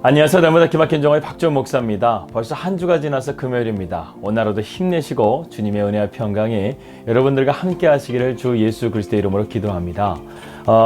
안녕하세요. 날마다 기막힌 정오의 박지원 목사입니다. 벌써 한 주가 지나서 금요일입니다. 오늘 하루도 힘내시고 주님의 은혜와 평강이 여러분들과 함께 하시기를 주 예수 그리스도의 이름으로 기도합니다.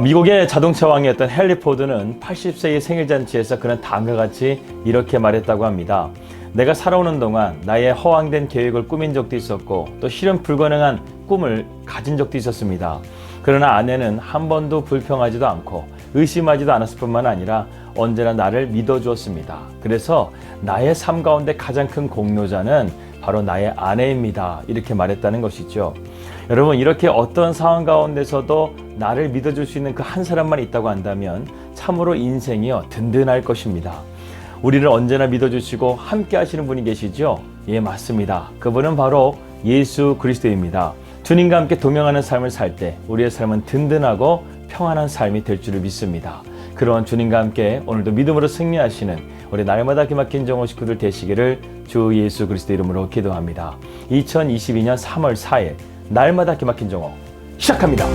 미국의 자동차 왕이었던 헨리 포드는 80세의 생일잔치에서 그는 다음과 같이 이렇게 말했다고 합니다. 내가 살아오는 동안 나의 허황된 계획을 꾸민 적도 있었고 또 실현 불가능한 꿈을 가진 적도 있었습니다. 그러나 아내는 한 번도 불평하지도 않고 의심하지도 않았을 뿐만 아니라 언제나 나를 믿어주었습니다. 그래서 나의 삶 가운데 가장 큰 공로자는 바로 나의 아내입니다. 이렇게 말했다는 것이죠. 여러분, 이렇게 어떤 상황 가운데서도 나를 믿어줄 수 있는 그 한 사람만 있다고 한다면 참으로 인생이요 든든할 것입니다. 우리를 언제나 믿어주시고 함께 하시는 분이 계시죠? 예, 맞습니다. 그분은 바로 예수 그리스도입니다. 주님과 함께 동행하는 삶을 살 때 우리의 삶은 든든하고 평안한 삶이 될 줄을 믿습니다. 그런 주님과 함께 오늘도 믿음으로 승리하시는 우리 날마다 기막힌 정오 식구들 되시기를 주 예수 그리스도 이름으로 기도합니다. 2022년 3월 4일 날마다 기막힌 정오 시작합니다.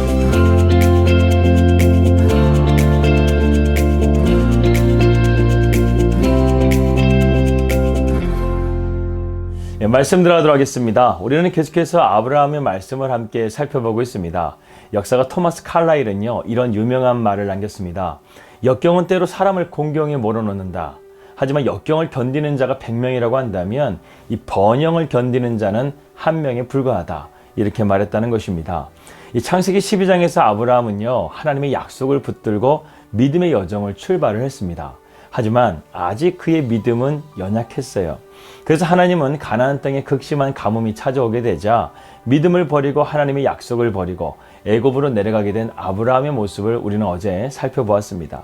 말씀 들어가도록 하겠습니다. 우리는 계속해서 아브라함의 말씀을 함께 살펴보고 있습니다. 역사가 토마스 칼라일은요 이런 유명한 말을 남겼습니다. 역경은 때로 사람을 공경에 몰아넣는다. 하지만 역경을 견디는 자가 100명이라고 한다면 이 번영을 견디는 자는 1명에 불과하다. 이렇게 말했다는 것입니다. 이 창세기 12장에서 아브라함은요 하나님의 약속을 붙들고 믿음의 여정을 출발을 했습니다. 하지만 아직 그의 믿음은 연약했어요. 그래서 하나님은 가나안 땅에 극심한 가뭄이 찾아오게 되자 믿음을 버리고 하나님의 약속을 버리고 애굽으로 내려가게 된 아브라함의 모습을 우리는 어제 살펴보았습니다.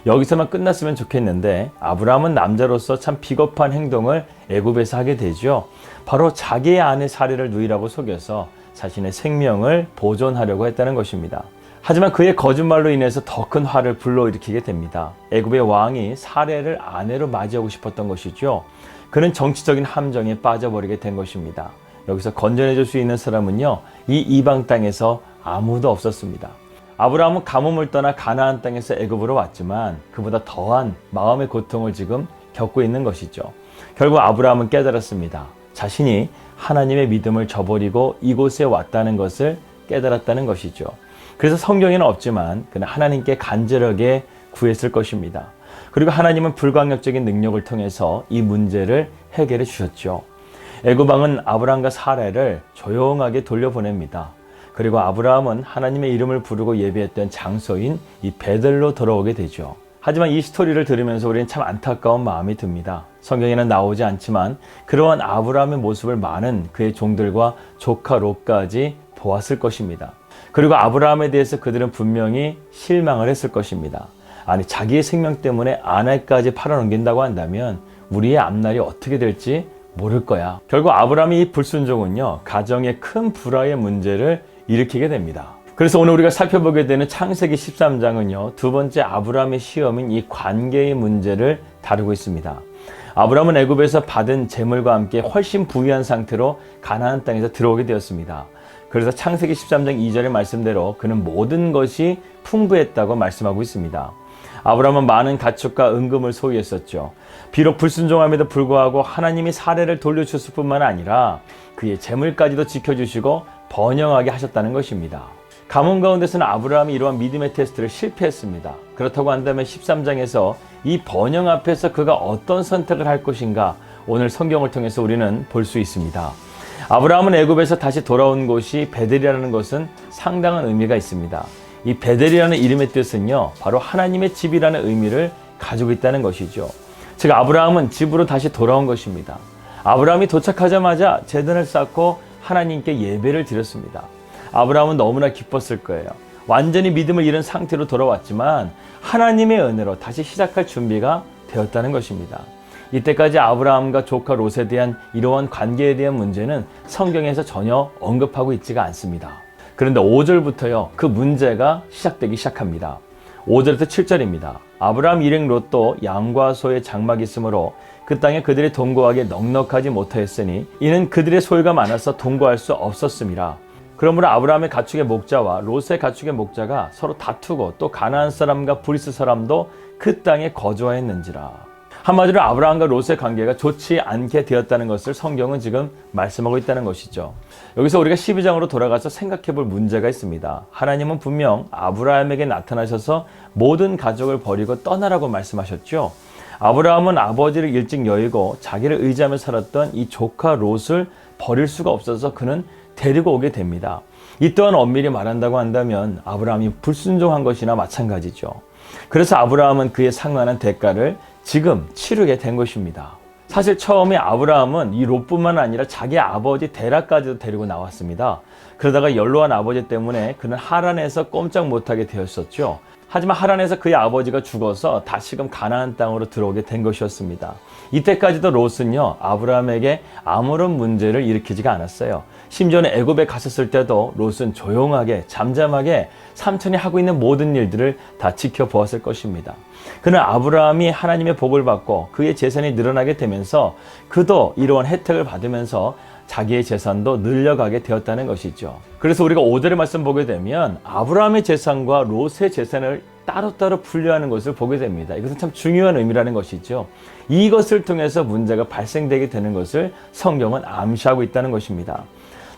여기서만 끝났으면 좋겠는데 아브라함은 남자로서 참 비겁한 행동을 애굽에서 하게 되죠. 바로 자기의 아내 사례를 누이라고 속여서 자신의 생명을 보존하려고 했다는 것입니다. 하지만 그의 거짓말로 인해서 더 큰 화를 불러일으키게 됩니다. 애굽의 왕이 사례를 아내로 맞이하고 싶었던 것이죠. 그는 정치적인 함정에 빠져버리게 된 것입니다. 여기서 건져내줄 수 있는 사람은요 이 이방 땅에서 아무도 없었습니다. 아브라함은 가뭄을 떠나 가나안 땅에서 애굽으로 왔지만 그보다 더한 마음의 고통을 지금 겪고 있는 것이죠. 결국 아브라함은 깨달았습니다. 자신이 하나님의 믿음을 저버리고 이곳에 왔다는 것을 깨달았다는 것이죠. 그래서 성경에는 없지만 그는 하나님께 간절하게 구했을 것입니다. 그리고 하나님은 불가항력적인 능력을 통해서 이 문제를 해결해 주셨죠. 애굽 왕은 아브라함과 사례를 조용하게 돌려보냅니다. 그리고 아브라함은 하나님의 이름을 부르고 예배했던 장소인 이 베들로 돌아오게 되죠. 하지만 이 스토리를 들으면서 우리는 참 안타까운 마음이 듭니다. 성경에는 나오지 않지만 그러한 아브라함의 모습을 많은 그의 종들과 조카 롯까지 보았을 것입니다. 그리고 아브라함에 대해서 그들은 분명히 실망을 했을 것입니다. 아니, 자기의 생명 때문에 아내까지 팔아넘긴다고 한다면 우리의 앞날이 어떻게 될지 모를 거야. 결국 아브라함의 이 불순종은요 가정에 큰 불화의 문제를 일으키게 됩니다. 그래서 오늘 우리가 살펴보게 되는 창세기 13장은요 두 번째 아브라함의 시험인 이 관계의 문제를 다루고 있습니다. 아브라함은 애굽에서 받은 재물과 함께 훨씬 부유한 상태로 가나안 땅에서 들어오게 되었습니다. 그래서 창세기 13장 2절의 말씀대로 그는 모든 것이 풍부했다고 말씀하고 있습니다. 아브라함은 많은 가축과 은금을 소유했었죠. 비록 불순종함에도 불구하고 하나님이 사례를 돌려주셨을 뿐만 아니라 그의 재물까지도 지켜주시고 번영하게 하셨다는 것입니다. 가뭄 가운데서는 아브라함이 이러한 믿음의 테스트를 실패했습니다. 그렇다고 한다면 13장에서 이 번영 앞에서 그가 어떤 선택을 할 것인가 오늘 성경을 통해서 우리는 볼 수 있습니다. 아브라함은 애굽에서 다시 돌아온 곳이 베델이라는 것은 상당한 의미가 있습니다. 이 베델이라는 이름의 뜻은요 바로 하나님의 집이라는 의미를 가지고 있다는 것이죠. 즉 아브라함은 집으로 다시 돌아온 것입니다. 아브라함이 도착하자마자 제단을 쌓고 하나님께 예배를 드렸습니다. 아브라함은 너무나 기뻤을 거예요. 완전히 믿음을 잃은 상태로 돌아왔지만 하나님의 은혜로 다시 시작할 준비가 되었다는 것입니다. 이때까지 아브라함과 조카 롯에 대한 이러한 관계에 대한 문제는 성경에서 전혀 언급하고 있지가 않습니다. 그런데 5절부터요 그 문제가 시작되기 시작합니다. 5절부터 7절입니다. 아브라함 일행 롯도 양과 소의 장막이 있으므로 그 땅에 그들의 동거하기에 넉넉하지 못하였으니 이는 그들의 소유가 많아서 동거할 수 없었음이라. 그러므로 아브라함의 가축의 목자와 롯의 가축의 목자가 서로 다투고 또 가나안 사람과 브리스 사람도 그 땅에 거주하였는지라. 한마디로 아브라함과 롯의 관계가 좋지 않게 되었다는 것을 성경은 지금 말씀하고 있다는 것이죠. 여기서 우리가 12장으로 돌아가서 생각해 볼 문제가 있습니다. 하나님은 분명 아브라함에게 나타나셔서 모든 가족을 버리고 떠나라고 말씀하셨죠. 아브라함은 아버지를 일찍 여의고 자기를 의지하며 살았던 이 조카 롯을 버릴 수가 없어서 그는 데리고 오게 됩니다. 이 또한 엄밀히 말한다고 한다면 아브라함이 불순종한 것이나 마찬가지죠. 그래서 아브라함은 그에 상관한 대가를 지금 치르게 된 것입니다. 사실 처음에 아브라함은 이 롯뿐만 아니라 자기 아버지 데라까지도 데리고 나왔습니다. 그러다가 연로한 아버지 때문에 그는 하란에서 꼼짝 못하게 되었었죠. 하지만 하란에서 그의 아버지가 죽어서 다시금 가나안 땅으로 들어오게 된 것이었습니다. 이때까지도 롯은요, 아브라함에게 아무런 문제를 일으키지가 않았어요. 심지어는 애굽에 갔었을 때도 롯은 조용하게 잠잠하게 삼촌이 하고 있는 모든 일들을 다 지켜보았을 것입니다. 그는 아브라함이 하나님의 복을 받고 그의 재산이 늘어나게 되면서 그도 이러한 혜택을 받으면서 자기의 재산도 늘려가게 되었다는 것이죠. 그래서 우리가 5절의 말씀 보게 되면 아브라함의 재산과 롯의 재산을 따로따로 분류하는 것을 보게 됩니다. 이것은 참 중요한 의미라는 것이죠. 이것을 통해서 문제가 발생되게 되는 것을 성경은 암시하고 있다는 것입니다.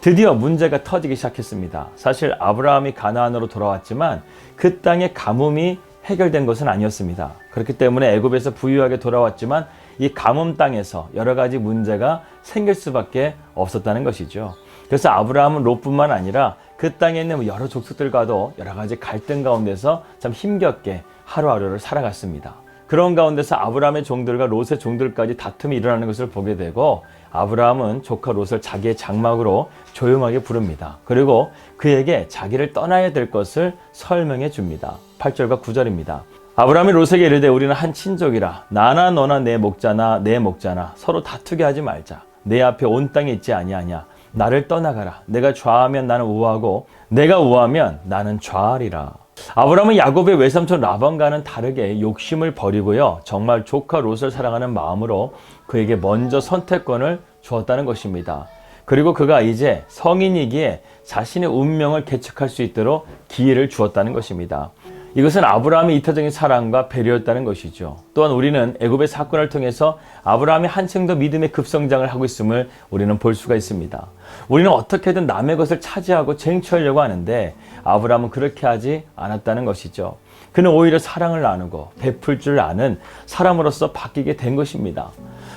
드디어 문제가 터지기 시작했습니다. 사실 아브라함이 가나안으로 돌아왔지만 그 땅의 가뭄이 해결된 것은 아니었습니다. 그렇기 때문에 애굽에서 부유하게 돌아왔지만 이 가뭄 땅에서 여러 가지 문제가 생길 수밖에 없었다는 것이죠. 그래서 아브라함은 롯뿐만 아니라 그 땅에 있는 여러 족속들과도 여러 가지 갈등 가운데서 참 힘겹게 하루하루를 살아갔습니다. 그런 가운데서 아브라함의 종들과 롯의 종들까지 다툼이 일어나는 것을 보게 되고 아브라함은 조카 롯을 자기의 장막으로 조용하게 부릅니다. 그리고 그에게 자기를 떠나야 될 것을 설명해 줍니다. 8절과 9절입니다. 아브라함이 롯에게 이르되 우리는 한 친족이라 나나 너나 내 목자나 내 목자나 서로 다투게 하지 말자. 내 앞에 온 땅에 있지 아니하냐. 나를 떠나가라. 내가 좌하면 나는 우하고 내가 우하면 나는 좌하리라. 아브라함은 야곱의 외삼촌 라반과는 다르게 욕심을 버리고요. 정말 조카 롯을 사랑하는 마음으로 그에게 먼저 선택권을 주었다는 것입니다. 그리고 그가 이제 성인이기에 자신의 운명을 개척할 수 있도록 기회를 주었다는 것입니다. 이것은 아브라함의 이타적인 사랑과 배려였다는 것이죠. 또한 우리는 애굽의 사건을 통해서 아브라함이 한층 더 믿음의 급성장을 하고 있음을 우리는 볼 수가 있습니다. 우리는 어떻게든 남의 것을 차지하고 쟁취하려고 하는데 아브라함은 그렇게 하지 않았다는 것이죠. 그는 오히려 사랑을 나누고 베풀 줄 아는 사람으로서 바뀌게 된 것입니다.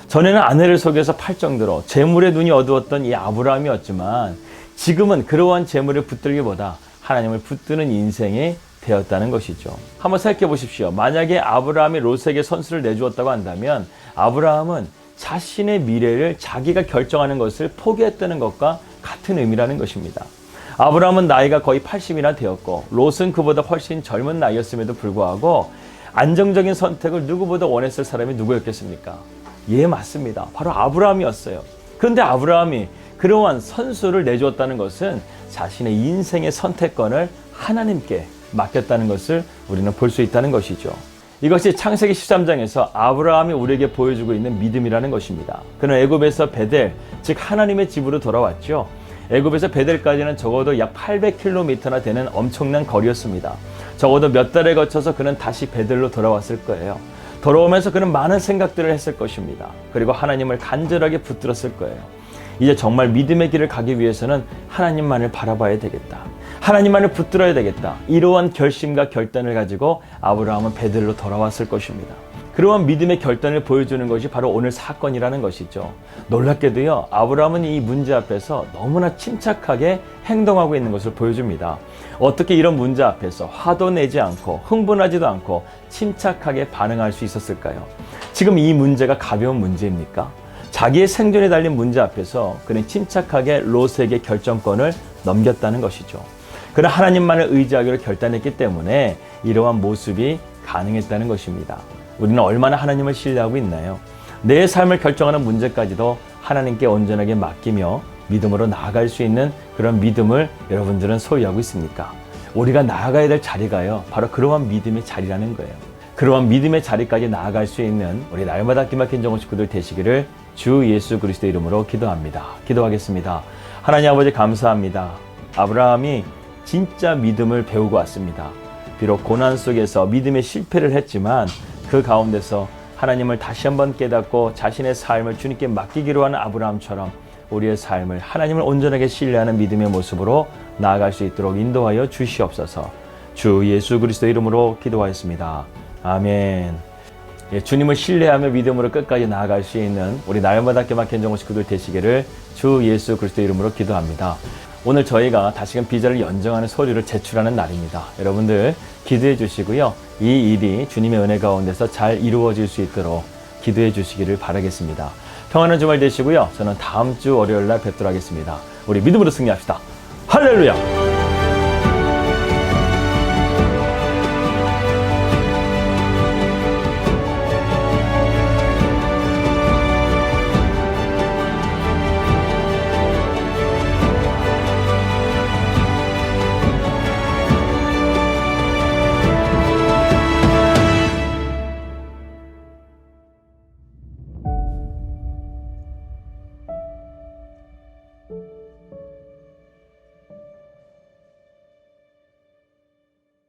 전에는 아내를 속여서 팔 정도로 재물에 눈이 어두웠던 이 아브라함이었지만 지금은 그러한 재물을 붙들기보다 하나님을 붙드는 인생이 되었다는 것이죠. 한번 생각해 보십시오. 만약에 아브라함이 롯에게 선수를 내주었다고 한다면 아브라함은 자신의 미래를 자기가 결정하는 것을 포기했다는 것과 같은 의미라는 것입니다. 아브라함은 나이가 거의 80이나 되었고 롯은 그보다 훨씬 젊은 나이였음에도 불구하고 안정적인 선택을 누구보다 원했을 사람이 누구였겠습니까? 예, 맞습니다. 바로 아브라함이었어요. 그런데 아브라함이 그러한 선수를 내주었다는 것은 자신의 인생의 선택권을 하나님께 맡겼다는 것을 우리는 볼 수 있다는 것이죠. 이것이 창세기 13장에서 아브라함이 우리에게 보여주고 있는 믿음이라는 것입니다. 그는 애굽에서 베델, 즉 하나님의 집으로 돌아왔죠. 애굽에서 베델까지는 적어도 약 800km나 되는 엄청난 거리였습니다. 적어도 몇 달에 거쳐서 그는 다시 베델로 돌아왔을 거예요. 돌아오면서 그는 많은 생각들을 했을 것입니다. 그리고 하나님을 간절하게 붙들었을 거예요. 이제 정말 믿음의 길을 가기 위해서는 하나님만을 바라봐야 되겠다. 하나님만을 붙들어야 되겠다. 이러한 결심과 결단을 가지고 아브라함은 베델로 돌아왔을 것입니다. 그러한 믿음의 결단을 보여주는 것이 바로 오늘 사건이라는 것이죠. 놀랍게도요, 아브라함은 이 문제 앞에서 너무나 침착하게 행동하고 있는 것을 보여줍니다. 어떻게 이런 문제 앞에서 화도 내지 않고 흥분하지도 않고 침착하게 반응할 수 있었을까요? 지금 이 문제가 가벼운 문제입니까? 자기의 생존에 달린 문제 앞에서 그는 침착하게 롯에게 결정권을 넘겼다는 것이죠. 그는 하나님만을 의지하기로 결단했기 때문에 이러한 모습이 가능했다는 것입니다. 우리는 얼마나 하나님을 신뢰하고 있나요? 내 삶을 결정하는 문제까지도 하나님께 온전하게 맡기며 믿음으로 나아갈 수 있는 그런 믿음을 여러분들은 소유하고 있습니까? 우리가 나아가야 될 자리가요, 바로 그러한 믿음의 자리라는 거예요. 그러한 믿음의 자리까지 나아갈 수 있는 우리 날마다 기막힌 정원 식구들 되시기를 주 예수 그리스도 이름으로 기도합니다. 기도하겠습니다. 하나님 아버지 감사합니다. 아브라함이 진짜 믿음을 배우고 왔습니다. 비록 고난 속에서 믿음의 실패를 했지만 그 가운데서 하나님을 다시 한번 깨닫고 자신의 삶을 주님께 맡기기로 한 아브라함처럼 우리의 삶을 하나님을 온전하게 신뢰하는 믿음의 모습으로 나아갈 수 있도록 인도하여 주시옵소서. 주 예수 그리스도 이름으로 기도하였습니다. 아멘. 예, 주님을 신뢰하며 믿음으로 끝까지 나아갈 수 있는 우리 날마다 깨닫게 견정호 식구들 되시기를 주 예수 그리스도 이름으로 기도합니다. 오늘 저희가 다시금 비자를 연정하는 서류를 제출하는 날입니다. 여러분들 기도해 주시고요. 이 일이 주님의 은혜 가운데서 잘 이루어질 수 있도록 기도해 주시기를 바라겠습니다. 평안한 주말 되시고요. 저는 다음 주 월요일 날 뵙도록 하겠습니다. 우리 믿음으로 승리합시다. 할렐루야!